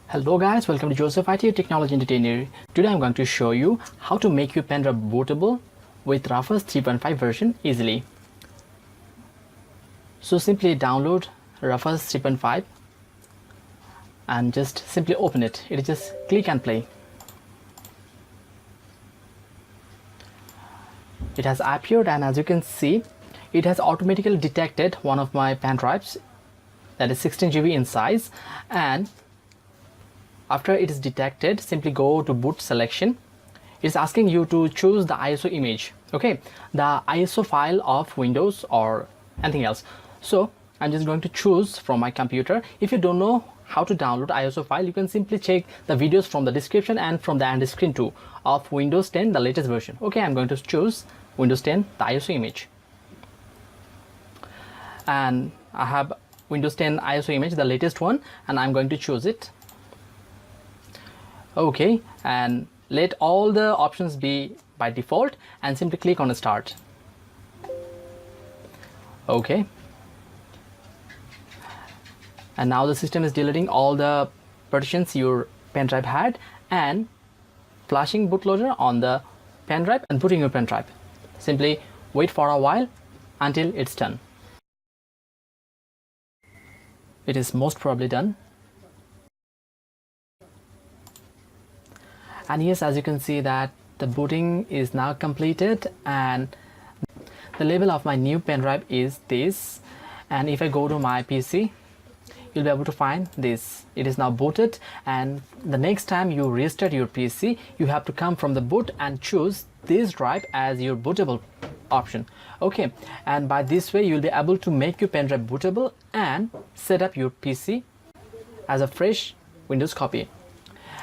Hello guys, welcome to Joseph IT Technology Entertainer. Today I'm going to show you how to make your Pendrive bootable with Rufus 3.5 version easily. So simply download Rufus 3.5 and just simply open it. It is just click and play. It has appeared, and as you can see, it has automatically detected one of my pen drives that is 16 GB in size, and after it is detected, simply go to boot selection. It's asking you to choose the ISO image, okay, the ISO file of Windows or anything else. So I'm just going to choose from my computer. If you don't know how to download ISO file, you can simply check the videos from the description and from the end screen too of Windows 10, the latest version. Okay, I'm going to choose Windows 10, the ISO image, and I have Windows 10 ISO image, the latest one, and I'm going to choose it. Okay, and let all the options be by default and simply click on start. Okay, and now the system is deleting all the partitions your pen drive had and flashing bootloader on the pen drive and putting your pen drive. Simply wait for a while until it's done. It is most probably done. And yes, as you can see that the booting is now completed, and the label of my new pen drive is this. And if I go to my PC, you'll be able to find this. It is now booted, and the next time you restart your PC, you have to come from the boot and choose this drive as your bootable option. Okay, and by this way you'll be able to make your pen drive bootable and set up your PC as a fresh Windows copy.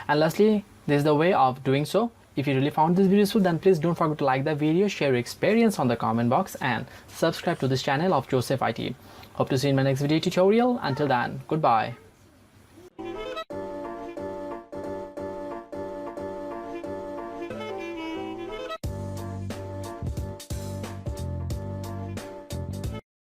And lastly, this is the way of doing so. If you really found this video useful, then please don't forget to like the video, share your experience on the comment box, and subscribe to this channel of Joseph IT. Hope to see you in my next video tutorial. Until then, goodbye.